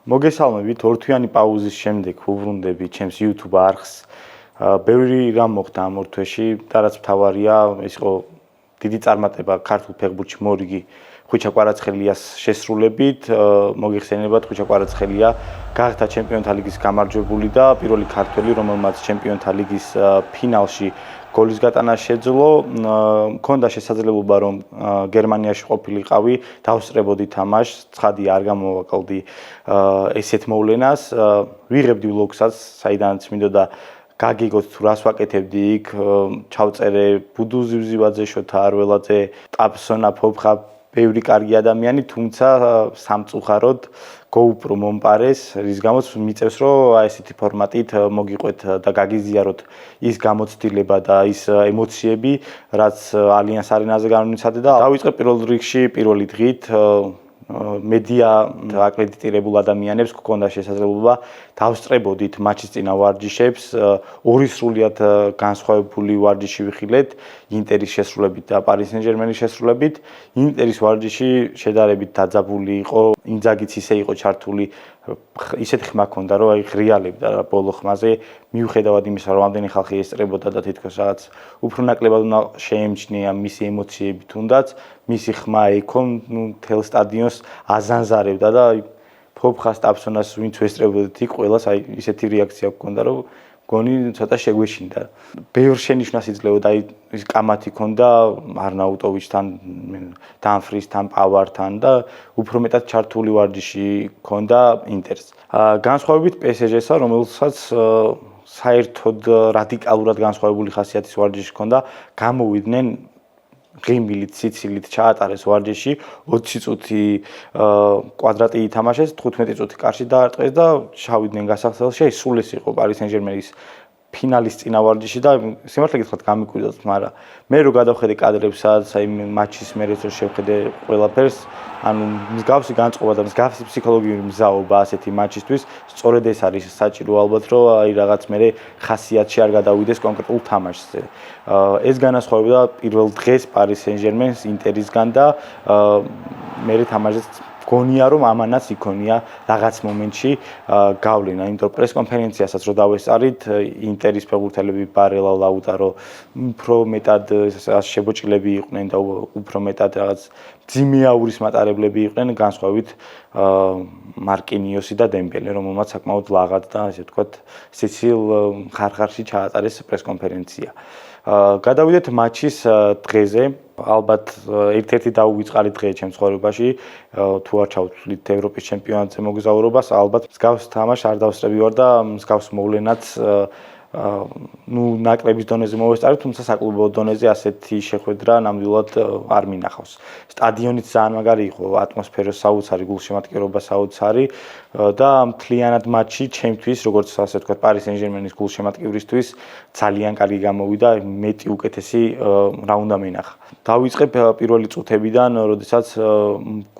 მოგესალმებით, ორთვიანი პაუზის შემდეგ ვუბრუნდები ჩემს YouTube არხს. ბევრი რამ მოხდა ამ ორ თვეში და რაც მთავარია, ეს იყო დიდი წარმატება ქართულ ფეხბურთში მორიგი ხვიჩა კვარაცხელიას შესრულებით. მოგეხსენებათ, ხვიჩა კვარაცხელია გახდა ჩემპიონთა ლიგის გამარჯვებული და პირველი ქართველი, რომელმაც ჩემპიონთა ლიგის ფინალში გოლის გატანა შეძლო. მქონდა შესაძლებლობა, რომ გერმანიაში ყოფილიყავი, დავსწრებოდი თამაშს, ცხადია არ გამოვაკლდი ესეთ მოვლენას. ვიღებდი ვლოგსაც, საიდანაც მინდოდა გაგიგოთ თუ რას ვაკეთებდი იქ, ჩავწერე ბუდუ ზივზივაძე, შოთა არველაძე, ტაფსონა ფოფხა, ბევრი კარგი ადამიანი, თუმცა სამწუხაროდ GoPro მომპარეს, რის გამოც მიწევს, რომ ესეთი ფორმატით მოგიყვეთ და გაგიზიაროთ ის გამოცდილება და ის ემოციები, რაც ალიანს არენაზე განვიცადე და დავიწყე პირველ რიგში პირველი დღით მედია აკრედიტირებულ ადამიანებს გქონდა შესაძლებლობა დავსწრებოდით მატჩის წინა ვარჯიშებს, ორი სრულიად განსხვავებული ვარჯიში ვიხილეთ, ინტერის შესრულებით და პარის სენ-ჟერმენის შესრულებით. ინტერის ვარჯიში შედარებით დაძაბული იყო, ინძაგიც ისე იყო ჩართული, ისეთი ხმა ჰქონდა, რომ ღრიალებდა ბოლო ხმაზე, მიუხედავად იმისა, რომ ამდენი ხალხი ესწრებოდა და თითქოს რაღაც უფრო ნაკლებად უნდა შეემჩნია მისი ემოციები თუნდაც, მისი ხმა ეკო, მთელ სტადიონს აზანზარებდა და ფოფხას ტაფსონას ვინც ვესწრებოდით იქ ყველას ისეთი რეაქცია ჰქონდა, რომ გონი ცოტა შეგვეშინდა. ბევრ შენიშვნას იძლეოდა, ის კამათი ჰქონდა არნაუტოვიჩთან, დამფრისთან, პავართან და უფრო მეტად ჩართული ვარჯიში ჰქონდა ინტერს. განსხვავებით PSG-სა, რომელსაც საერთოდ რადიკალურად განსხვავებული ხასიათის ვარჯიში ჰქონდა, გამოვიდნენ ღიმილით, სიცილით ჩაატარეს ვარჯიში, 20 წუთი კვადრატი ითამაშეს, 15 წუთი კარში დაარტყეს და ჩავიდნენ გასახსნელში. სულ ეს იყო პარის სენ-ჟერმენის ფინალის წინა ვარჯიში და სიმართლე გითხრათ გამიკვირდათ, მაგრამ მე რო გადავხედე კადრებსაც, აი მატჩის მერე რო შევხედე ყველაფერს, ანუ მსგავსი განწყობა და მსგავსი ფსიქოლოგიური მზაობა ასეთი მატჩისთვის, სწორედ ეს არის საჭირო ალბათ, რომ აი რაღაც მერე ხასიათში არ გადავიდეს კონკრეტულ თამაშზე. ეს განასხვავებდა პირველ დღეს პარის სენ-ჟერმენს ინტერისგან და მერე თამაშიც გონია რომ ამანაც იქონია რაღაც მომენტში გავლენა, იმიტომ პრეს კონფერენციასაც რო დავესწარით, ინტერის ფეხბურთელები ბარელა, ლაუტარო უფრო მეტად შებოჭილები იყვნენ და უფრო მეტად რაღაც ძიმეაურის მატარებლები იყვნენ, განსხვავებით მარკინიოსი და დემბელე, რომელმაც საკმაოდ ლაღად და ასე ვთქვათ, სიცილ ხარხარში ჩაატარეს პრეს კონფერენცია. გადავიდეთ მატჩის დღეზე. ალბათ ერთ-ერთი დაუვიწყარი დღეა ჩემს ცხოვრებაში, თუ არ ჩავთვლით ევროპის ჩემპიონატზე მოგზაურობას, ალბათ მსგავს თამაშს არ დავსწრები ვარ და მსგავს მოვლენაც ნაკრების დონეზე მოვესწარი, თუმცა საკლუბო დონეზე ასეთი შეხვედრა ნამდვილად არ მინახავს. სტადიონიც ძალიან მაგარი იყო, ატმოსფერო საოცარი, გულშემატკივრობა საოცარი და მთლიანად მატჩი ჩემთვის, როგორც ასე ვთქვათ, პარის სენ-ჟერმენის გულშემატკივრისთვის ძალიან კარგი გამოვიდა, მეტი უკეთესი რა უნდა მენახა. დავიწყებ პირველი წუთებიდან, როდესაც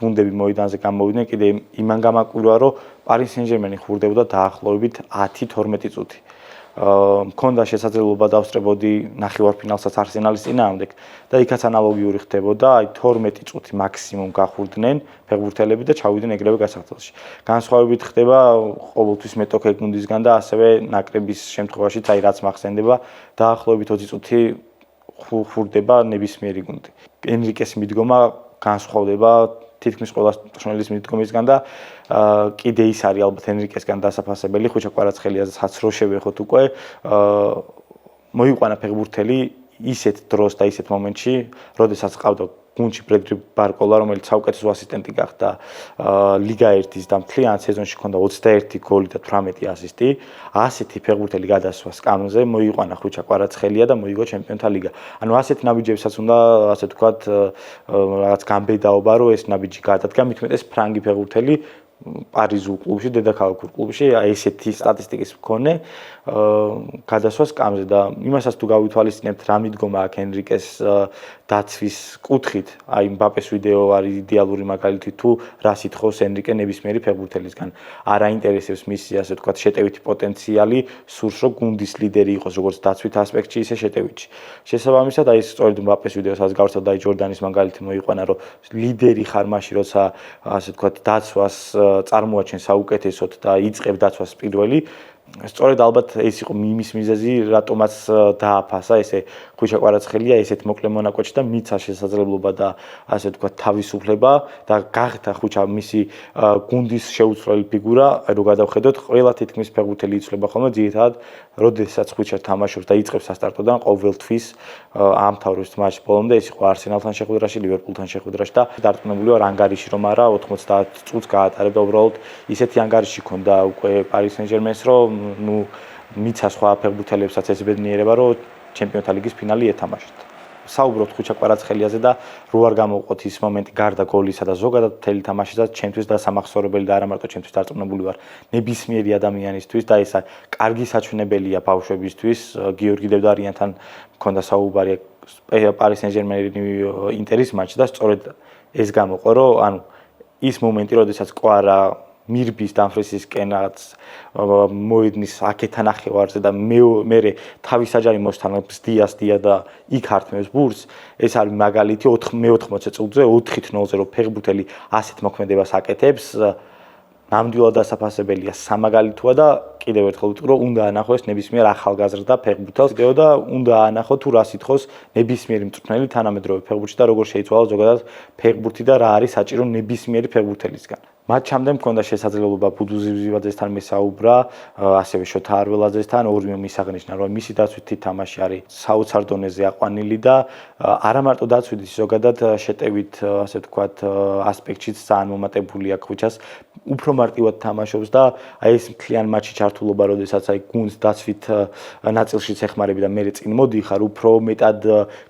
გუნდები მოედანზე გამოვიდნენ, კიდე იმან გამაკვირვა, რომ პარის სენ-ჟერმენი ხურდებოდა დაახლოებით 10-12 წუთი. მქონდა შესაძლებლობა დავსწრებოდი ნახევარფინალსაც არსენალის წინააღმდეგ და იქაც ანალოგიური ხდებოდა, აი 12 წუთი მაქსიმუმ გახურდნენ ფეხბურთელები და ჩავიდნენ ეგრევე გასახსნელში. განსხვავებით ხდება ყოველთვის მეტოქე გუნდისგან და ასევე ნაკრების შემთხვევაშიც, აი რაც მახსენდება, დაახლოებით 20 წუთი ხურდება ნებისმიერი გუნდი. ენრიკეს მიდგომა განსხვავდება თითქმის ყველა ხმელის მიდგომისგან და კიდე ის არის ალბათ ენრიკესგან დასაფასებელი, ხვიჩა კვარაცხელიასაც რო შევეხოთ უკვე, მოიყვანა ფეხბურთელი ისეთ დროს და ისეთ მომენტში, როდესაც ყავდა გუნდში ფრედრიკ ბარკოლა, რომელიც საუკეთესო ასისტენტი გახდა ლიგა 1-ის და მთლიან სეზონში ჰქონდა 21 გოლი და 18 ასისტი. ასეთი ფეხბურთელი გადასვა სკამზე მოიყვანა ხვიჩა კვარაცხელია და მოიგო ჩემპიონთა ლიგა. ანუ ასეთ ნაბიჯებსაც უნდა, ასე ვთქვათ, რაღაც გამბედაობა, რომ ეს ნაბიჯი გადადგა, მithumetes ფრანგი ფეხბურთელი პარიზულ კლუბში, დედაქალაქურ კლუბში, აი ესეთი სტატისტიკის მქონე გადასვა სკამზე და იმასაც თუ გავითვალისწინებთ, რა მიდგომა აქვს ენრიკეს დაცვის კუთხით, აი მბაპეს ვიდეო არის იდეალური მაგალითი თუ რა სიტყავს ენრიკე ნებისმიერი ფეხბურთელისგან. არ აინტერესებს მისი, ასე ვთქვათ, შეტევითი პოტენციალი, სურს რომ გუნდის ლიდერი იყოს, როგორც დაცვით ასპექტში, ისე შეტევითში. შესაბამისად, აი სწორედ მბაპეს ვიდეოსაც გავსწორდა, აი ჯორდანის მაგალითი მოიყვანა, რომ ლიდერი ხარ მაშინ, როცა ასე ვთქვათ, დაცვას წარმოაჩენს საუკეთესოდ და იწყებს დაცვას პირველი. სწორედ ალბათ ეს იყო იმის მიზეზი, რატომაც დააფასა ესე ხვიჩა კვარაცხელია ესეთ მოკლე მონაკვეთში და მიცა შესაძლებლობა და ასე ვთქვათ თავისუფლება და გახდა ხვიჩა მისი გუნდის შეუცვლელი ფიგურა, რო გადავხედოთ, ყველა თითქმის ფეხბურთელი იცვლება ხოლმე ძირითადად, როდესაც ხვიჩა თამაშობს და იწყებს სასტარტოდან ყოველთვის აამთავრებს მატჩს ბოლომდე, ეს იყო არსენალთან შეხვედრაში, ლივერპულთან შეხვედრაში და დარწმუნებული ვარ ანგარიში რომ არა 90 წუთს გაატარებდა უბრალოდ ისეთი ანგარიში ქონდა უკვე პარის სენ-ჟერმენს რომ მიცა სხვა ფეხბურთელებსაც ეს ბედნიერება რომ ჩემპიონთა ლიგის ფინალი ეთამაშოთ. საუბრობთ ხვიჩა კვარაცხელიაზე და რო არ გამოვყოთ ის მომენტი გარდა გოლისა და ზოგადად მთელი თამაშისა ჩემთვის დასამახსოვრებელი და არა მარტო ჩემთვის დარწმუნებული ვარ ნებისმიერი ადამიანისთვის და ესა კარგი საჩვენებელია ბავშვებისთვის. გიორგი დევდარიანთან მქონდა საუბარი პარის სენ-ჟერმენი ინტერის მატჩში და სწორედ ეს გამოყო რომ ანუ ის მომენტი როდესაც კვარა მირბის დამფრისისკენაც მოედნის აქეთან ახევარზე და მე თავის საჯარი მოსთანებს დია და იქ ართმევს ბურს ეს არის მაგალითი 80 წუთზე 4-0-ზე რომ ფეხბურთელი ასეთ მოქმედებას აკეთებს ნამდვილად დასაფასებელია სამაგალითოა და კიდევ ერთხელ ვიტყვი რომ უნდა ანახოს ნებისმიერ ახალგაზრდა ფეხბურთელს და უნდა ანახო თუ რა სითხოს ნებისმიერი მწვრთნელი თანამედროვე ფეხბურთში და როგორ შეიცვალა ზოგადად ფეხბურთი და რა არის საჭირო ნებისმიერი ფეხბურთელისგან. მატჩამდე მქონდა შესაძლებლობა ბუდუ ზივზივაძესთან მესაუბრა, ასევე შოთა არველაძესთან, ორივე მისაღნიშნა რომ მისი დაცვითი თამაში არის საოცარ დონეზე აყვანილი და არა მარტო დაცვითი ზოგადად შეტევით ასე ვთქვათ ასპექტშიც ძალიან მომატებულია ხვიჩას უფრო მარტივად თამაშობს და აი ეს მთლიან მატჩში ჩართულობა როდესაც აი გუნდს დაცვით ნაწილშიც ეხმარები და მე წინ მოდიხარ უფრო მეტად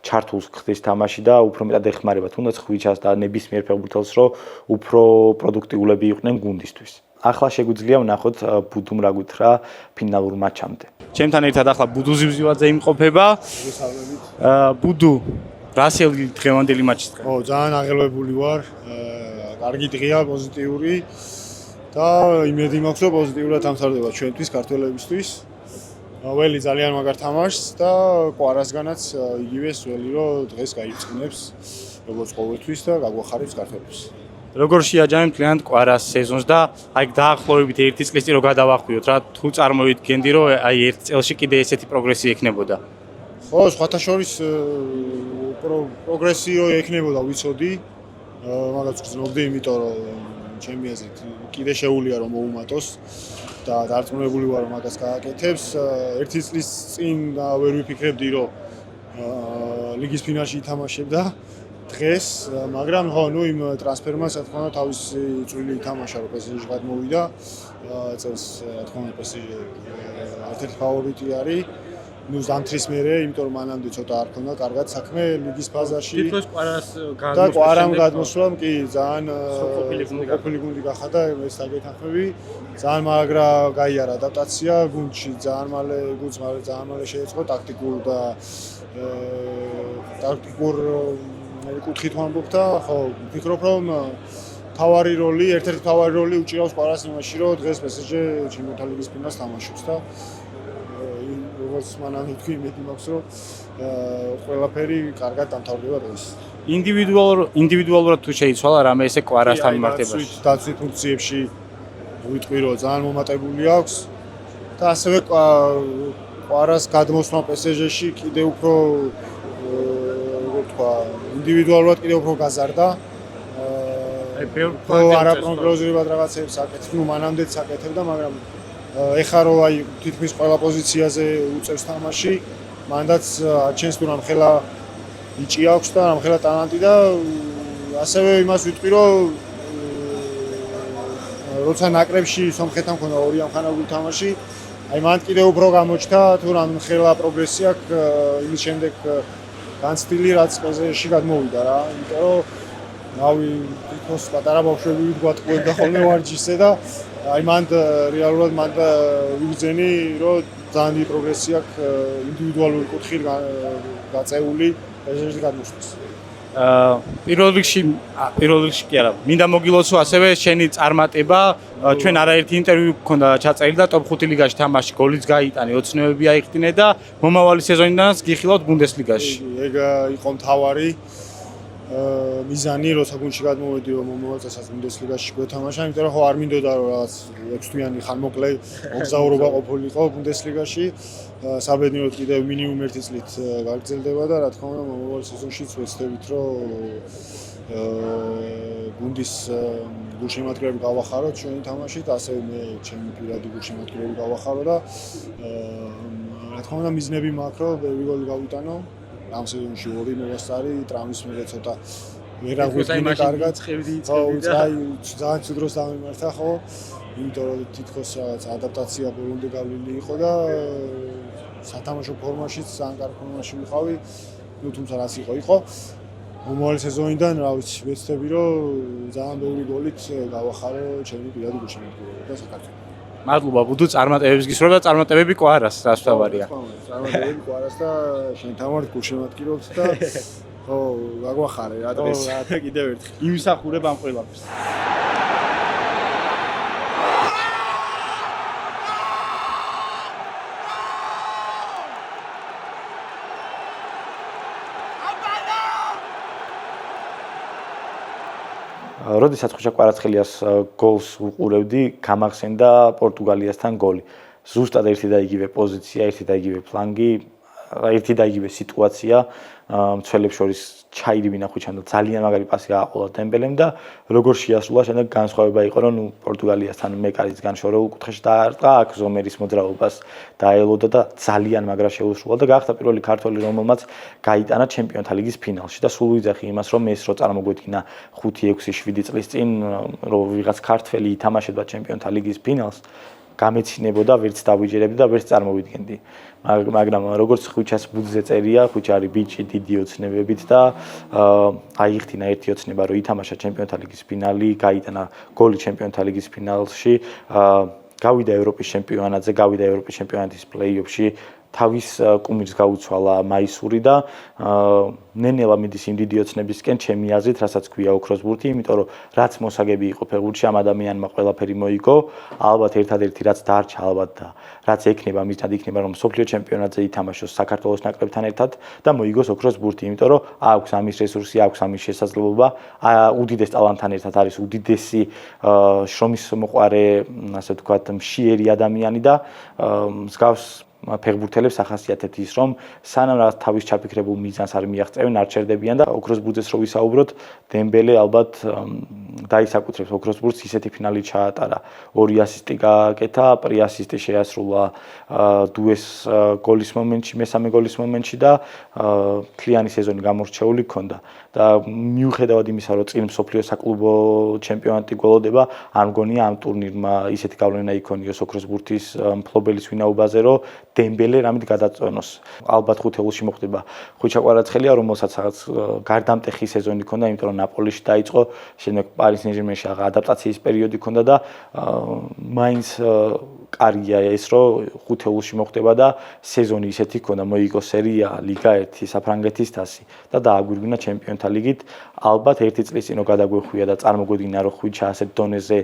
ჩართულს ხდის თამაში და უფრო მეტად ეხმარება თუნდაც ხვიჩას და ნებისმიერ ფეხბურთელს რომ უფრო პროდუქტიულები იყვნენ გუნდისთვის. ახლა შეგვიძლია ვნახოთ ბუდუმ რა გითხრა ფინალურ მატჩამდე. ჩემთან ერთად ახლა ბუდუ ზივზივაძე იმყოფება. ბუდუ რასელი დღევანდელი მატჩის დღე? ძალიან აღელვებული ვარ. კარგი დღეა, პოზიტიური და იმედი მაქვს რომ პოზიტიურად ამსარდება ჩვენთვის ქართველებისთვის. ველი ძალიან მაგარ თამაშს და კვარასგანაც იგივე სველი რომ დღეს გაიწყნებს როგორც ყოველთვის და გაგვახარებს ქართველებს. როგორ შეაჯამებთ მთლიანად კვარას სეზონს და აი დაახლოებით 1 წლის წინ რო გადავახვიოთ რა თუ წარმოვიდგენდი რომ აი 1 წელში კიდე ესეთი პროგრესი ექნებოდა. ხო, სხვათა შორის პროგრესიო ექნებოდა ვიცოდი. მაგაც გრძნობდი, იმიტომ რომ ჩემი აზრით კიდე შეუულია რომ მოუმატოს და დარწმუნებული ვარ რომ მაგას გააკეთებს. 1 წლის წინ ვერ ვიფიქრებდი რომ ლიგის ფინალში ითამაშებდა დღეს, მაგრამ ხო, ნუ იმ ტრანსფერმა რა თქმა უნდა თავისი წვლილი ითამაშა რომ PSG გადმოვიდა. წელს რა თქმა უნდა PSG ერთ-ერთი ფავორიტი არის. ნუ ზამთრის მერე, იმიტომ რომ მანამდე ცოტა არ ქონდა კარგად საქმე ლიგის ბაზარში. თითქოს კვარას და კვარამ გადმოსვლამ კი ძალიან ყოფილი გუნდი გახადა ეს დაგეთანხმები. ძალიან მაგრა გაიარა ადაპტაცია გუნდში, ძალიან მალე შეეწყო ტაქტიკურ და ტაქტიკურ კუთხით ვამბობ და ხო, ვფიქრობ რომ ერთ-ერთი თავარი როლი უჭირავს კვარას იმაში, რომ დღეს PSG ჩემპიონთა ლიგის ფინალს თამაშობს და როგორც მანამ ითქვი, იმედი მაქვს რომ ყველაფერი კარგად დამთავრდება დღეს. ინდივიდუალურად თუ შეიცვალა რამე ესე კვარასთან მიმართებაში. დაცვით ფუნქციებში ვიტყვი რომ ძალიან მომატებული აქვს და ასევე კვარას გადმოსვლა PSG-ში კიდე უფრო ინდივიდუალურად კიდევ უფრო გაზარდა. არაპროგნოზირებად რაღაცებს აკეთებს, ნუ მანამდეც აკეთებდა, მაგრამ ეხლა რომ აი თითქმის ყველა პოზიციაზე უწევს თამაში, მანდაც აჩენს თუ რამხელა იჭი აქვს და რამხელა ტალანტი და ასევე იმას ვიტყვი რომ როცა ნაკრებში სომხეთთან მქონდა 2 ამხანაგური თამაში, აი მან კიდევ უფრო გამოჩნდა თუ რამხელა პროგრესი აქვს იმის შემდეგ განცდილი რაც PSG-ში გადმოვიდა რა, იმიტომ რომ ნავი თითქოს პატარა ბავშვები გვატყუებდა ხოლმე ვარჯიშზე და აი მან რეალურად ვიგრძენი რომ ძალიან დიდი პროგრესი აქვს ინდივიდუალური კუთხით გაწეული PSG-ში გადმოსვლის. პირველ რიგში კი არა, მინდა მოგილოცო ასევე შენი წარმატება, ჩვენ არაერთი ინტერვიუ გქონდა ჩაწერილი და ტოპ 5 ლიგაში თამაში გოლიც გაიტანე, ოცნებები აიხდინე და მომავალი სეზონიდანაც გიხილავთ ბუნდესლიგაში. ეგ იყო მთავარი მიზანი როცა გუნდში გადმოვედი რომ მომავალწელსაც ბუნდესლიგაში გვეთამაშა, იმიტომ რომ ხო არ მინდოდა რომ რაღაც 6 თვიანი ხანმოკლე მოგზაურობა ყოფილიყო ბუნდესლიგაში. საბედნიეროდ კიდევ მინიმუმ 1 წლით გაგრძელდება და რა თქმა უნდა მომავალ სეზონშიც ვეცდებით რომ გუნდის გულშემატკივრები გავახაროთ ჩვენი თამაშით, ასევე მე ჩემი პირადი გულშემატკივრები გავახარო და რა თქმა უნდა მიზნები მაქვს რომ ბევრი გოლი გავიტანო. ამ სეზონში 2 მოვასწარი, ტრამვის მერე ცოტა ვერ აღვიძინე კარგად. ხო, ძალიან ცუდ დროს დამემართა, ხო? იმიტომ რომ თითქოს რაღაც ადაპტაცია ბოლომდე გავლილი იყო და სათამაშო ფორმაშიც ძალიან კარგ ფორმაში ვიყავი. ნუ თუმცა რაც იყო. მომავალ სეზონიდან, რა ვიცი, ვეცდები რომ ძალიან ბევრი გოლით გავახარო ჩემი პირადი გულშემატკივრები და საქართველოს. მადლობა ბუდუ წარმატებების გისურვებ და წარმატებები ყვარას რაც თავარია. წარმატებები ყვარას და შენ თამარ გულშემატკივრობთ და ხო, გაგვახარე რა დღეს. რა კიდევ ერთხელ. იმსახურებ ამ ყველაფერს. როდესაც ხუჩა კვარაცხელიას გოლს უყურებდი, გამახსენდა პორტუგალიასთან გოლი. ზუსტად ერთი და იგივე პოზიცია, ერთი და იგივე ფლანგი, ერთი და იგივე სიტუაცია, მცველებს შორის ჩაირივინა ხუჩამ და ძალიან მაგარი პასი გააყოლა დემბელემ და როგორ შეასრულა შემდეგ განსხვავება იყო, რომ ნუ პორტუგალიასთან მეკარის განშორეულ კუთხეში დაარტყა, აქ ზომერის მოძრაობას დაელოდა და ძალიან მაგრა შეუსრულა და გახდა პირველი ქართველი, რომელმაც გაიტანა ჩემპიონთა ლიგის ფინალში და სულ ვიძახი იმას, რომ ეს რო წარმოგვედგინა 5, 6, 7 წლის წინ, რომ ვიღაც ქართველი ითამაშებდა ჩემპიონთა ლიგის ფინალს, გამეცინებოდა, ვერც დავიჯერებდი და ვერც წარმოვიდგენდი. მაგრამ როგორც ხუჩას ბუდზე წერია, ხუჩა არის ბიჭი დიდი ოცნებებით და აიხთინა ერთი ოცნება, რომ ითამაშა ჩემპიონთა ლიგის ფინალი, გაიტანა გოლი ჩემპიონთა ლიგის ფინალში, გავიდა ევროპის ჩემპიონატზე, გავიდა ევროპის ჩემპიონატის პლეი-ოფში, თავის კუმირს გაუცვალა მაისური და ნენელა მიდის იმ დიდი ოცნებისკენ ჩემი აზრით, რასაც ქვია ოქროს ბურთი, იმიტომ რომ რაც მოსაგები იყო ფეხბურთში ამ ადამიანმა ყველაფერი მოიგო, ალბათ ერთადერთი რაც დარჩა ალბათ და რაც ექნება მისთან იქნება რომ მსოფლიო ჩემპიონატზე ითამაშოს საქართველოს ნაკრებთან ერთად და მოიგოს ოქროს ბურთი, იმიტომ რომ აქვს ამის რესურსი, აქვს ამის შესაძლებლობა, უდიდეს ტალანტთან ერთად არის უდიდესი შრომის მოყვარე, ასე ვთქვათ, მშიერი ადამიანი და მსგავს ფეხბურთელებს ახასიათებთ ის, რომ სანამ რაღაც თავის ჩაფიქრებულ მიზანს არ მიაღწევენ, არ ჩერდებიან და ოქროს ბურთს რო ვისაუბროთ, დემბელე ალბათ დაისაკუთრებს ოქროს ბურთს, ისეთი ფინალი ჩაატარა. 2 ასისტი გააკეთა, პრი ასისტი შეასრულა დუეს გოლის მომენტში, მესამე გოლის მომენტში და თლიანი სეზონი გამორჩეული ჰქონდა. და მიუხედავად იმისა, რომ წინ მსოფლიო საკლუბო ჩემპიონატი გველოდება, არ მგონია ამ ტურნირმა ისეთი გავლენა იქონიოს ოქროს ბურთის მფლობელის ვინაობაზე, რომ დემბელე რამით გადაწონოს. ალბათ ხუთეულში მოხდება ხუჩა კვარაცხელია, რომელსაც რაღაც გარდამტეხი სეზონი ჰქონდა, იმიტომ რომ ნაპოლიში დაიწყო, შემდეგ პარის სენ-ჟერმენში ადაპტაციის პერიოდი ჰქონდა და მაინც კარია ეს, რომ ხუთეულში მოხდება და სეზონი ისეთი ჰქონდა, მოიგო სერია, ლიგა 1, საფრანგეთის თასი და დააგვირგვინა ჩემპიონთა ლიგით. ალბათ ერთი წლის წინ გადაგვეხვია და წარმოგვედგინა, რომ ხუჩა ასეთ დონეზე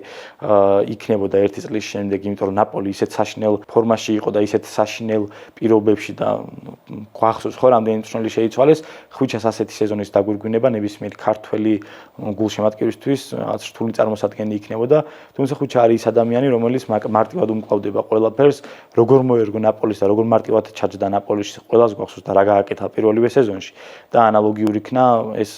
იქნებოდა ერთი წლის შემდეგ, იმიტომ რომ ნაპოლი ისეთ საშინელ ფორმაში იყო და ისეთ საშინელ პირობებში და გვახსოვს ხო რამდენი წვლილი შეიცვალეს, ხუჩას ასეთი სეზონის დაგვირგვინება ნებისმიერი ქართველი გულშემატკივრისთვის რაღაც რთული წარმოსადგენელი იქნებოდა, თუმცა ხუჩა არის ის ადამიანი, რომელიც მარტივად უმკლავდება ყველაფერს, როგორ მოერგო ნაპოლის და როგორ მარტივად ჩაჯდა ნაპოლიში, ყველას გვახსოვს და რა გააკეთა პირველივე სეზონში და ანალოგიური იქნა ეს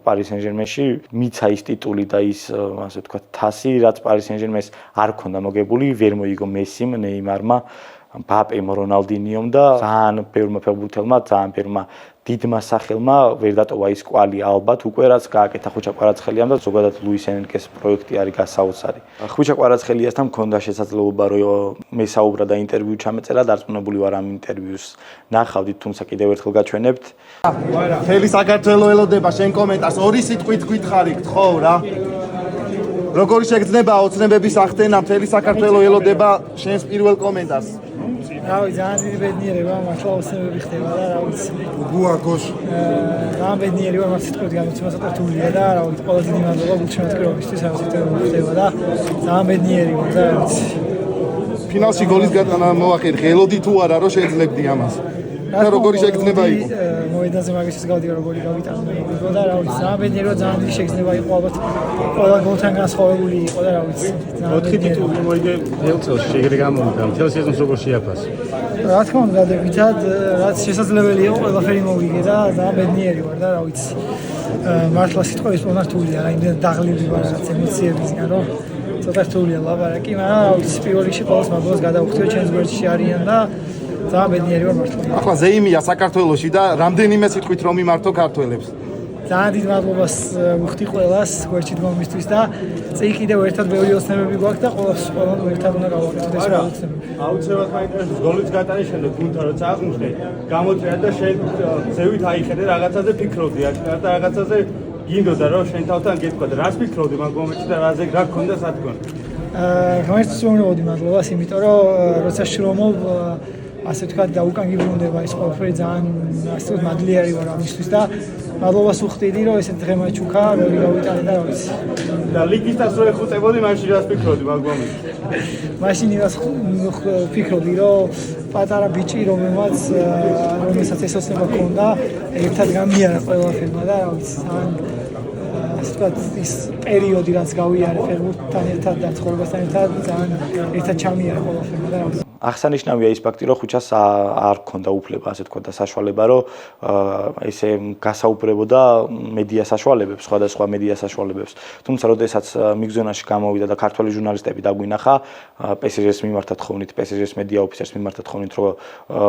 პარის სენ-ჟერმენში, მიცა ის ტიტული და ის ასე ვთქვათ თასი, რაც პარის სენ-ჟერმენს არ ჰქონდა მოგებული, ვერ მოიგო მესიმ, ნეიმარმა, მბაპემ, რონალდინიომ და ძალიან ბევრმა ფეხბურთელმა, ძალიან ბევრმა დიდმა სახელმა ვერ დატოვა ის კვალი ალბათ, უკვე რაც გააკეთა ხუჩა კვარაცხელიამ და ზოგადად ლუის ენრიკეს პროექტი არის გასაოცარი. ხუჩა კვარაცხელიასთან მქონდა შესაძლებლობა, რომ მესაუბრა და ინტერვიუ ჩამეწერა, დარწმუნებული ვარ ამ ინტერვიუს ნახავდით, თუმცა კიდევ ერთხელ გაჩვენებთ. მთელი საქართველო ელოდება შენ კომენტარს, 2 სიტყვით გითხარით, ხო რა? როგორი შეგრძნება ოცნებების ახდენა, მთელი საქართველო ელოდება შენს პირველ კომენტარს. რავი, ძალიან დიდი ბედნიერება, მართლა ოცნებები ხდება და რა ვიცი. გუა გოშ. ძალიან ბედნიერი ვარ, მას სიტყვით გამოცემა ცოტა რთულია და რა ვიცი, ყველაზე დიდი მადლობა გულშემატკივრობისთვის, რასაც ხდება და ძალიან ბედნიერი ვარ და რა ვიცი. ფინალში გოლის გატანა მოახერხე, ელოდი თუ არა რომ შეძლებდი ამას. და როგორი შეგრძნება იყო? მოედანზე მაგისთვის გავდივარ როგორი გავიტანო და რა ვიცი ძალიან ბედნიერი რომ ძალიან დიდი შეგრძნება იყო ალბათ ყველა გოლთან განსხვავებული იყო და რა ვიცი 4 ტიტული მოიგე ელწელში შეგრე გამოვიდა მთელ სეზონს როგორ შეაფასე რა თქმა უნდა დადებითად რაც შესაძლებელი იყო ყველაფერი მოვიგე და ძალიან ბედნიერი ვარ და რა ვიცი მართლა სიტყვის პონართულია რა იმდენ დაღლილი ვარ რაც ემოციებისგან რომ ცოტა რთულია ლაპარაკი მაგრამ რა ვიცი პირველ რიგში ყოველს მაგას გადავხვდიო ჩემს გვერდში არიან და ძალიან ბედნიერი ვარ მართლა ახლა ზეიმია საქართველოში და რამდენიმე სიტყვით რომ მიმართო ქართველებს ძალიან დიდ მადლობას ვუხდი ყველას გვერდში დგომისთვის და წინ კიდევ ერთად ბევრი ოცნებები გვაქვს და ყველას ერთად უნდა გავაკეთოთ ეს ოცნებები აუცილებლად მაინტერესებს გოლის გატანის შემდეგ გუნდთან როცა აღმოჩნდე გამოწვია და შენ ზევით აიხედე რაღაცაზე ფიქრობდი და რაღაცაზე გინდოდა რომ შენ თავთან გეტყვა და რას ფიქრობდი მაგ მომენტში და რა გქონდა სათქო ღმერთს ვუმეორდი მადლობას იმიტომ რომ როცა შრომობ ასე ვთქვათ დაუკანგიბრუნდება ეს ყველაფერი ძალიან ასე ვთქვათ მადლიერი ვარ ამისთვის და მადლობას ვუხდიდი რომ ესეთ დღე მაჩუქა როგორი გავიტანე და რა ვიცი და ლიგის დასროლ ეხუტებოდი მაშინ რას ფიქრობდი მაგ მომენტში მაშინ იმას ვფიქრობდი რომ პატარა ბიჭი რომელსაც ეს ოცნება ჰქონდა ერთად გამიარა ყველაფერმა და რა ვიცი ძალიან ასე ვთქვათ ის პერიოდი რაც გავიარე ფეხბურთთან ერთად და ცხოვრებასთან ერთად ძალიან ერთად ჩამიარა ყველაფერმა და რა ვიცი აღსანიშნავია ის ფაქტი, რომ ხუჩას არ ჰქონდა უფლება, ასე თქვა და საშუალება, რომ ესე გასაუბრებოდა მედია საშუალებებს, სხვადასხვა მედია საშუალებებს. თუმცა, როდესაც მიგზონაში გამოვიდა და ქართველი ჟურნალისტები დაგვინახა, PSG-ს მიმართად ხოვნით, PSG-ს მედია ოფიცერს მიმართად ხოვნით, რომ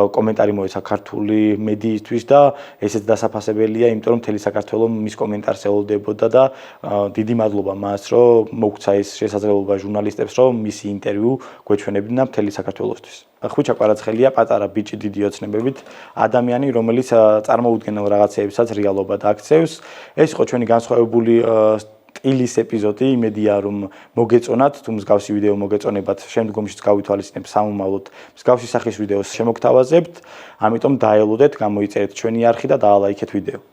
კომენტარი მოეცა ქართული მედიისთვის და ესეც დასაფასებელია, იმიტომ რომ მთელი საქართველო მის კომენტარს ელოდებოდა და დიდი მადლობა მას, რომ მოგცა ეს შესაძლებლობა ჟურნალისტებს, რომ მისი ინტერვიუ გვეჩვენებინა მთელი საქართველოს. ხუჩა კვარაცხელია პატარა ბიჭი დიდი ოცნებებით ადამიანი რომელიც წარმოუდგენელ რაღაცეებსაც რეალობად აქცევს ეს იყო ჩვენი განსხვავებული სტილის ეპიზოდი იმედია რომ მოგეწონათ თუ მსგავსი ვიდეო მოგეწონებათ შემდგომშიც გავითვალისწინებთ სამომავლოდ მსგავსი სახის ვიდეოს შემოგთავაზებთ ამიტომ დაელოდეთ გამოიწერეთ ჩვენი არხი და დაალაიქეთ ვიდეო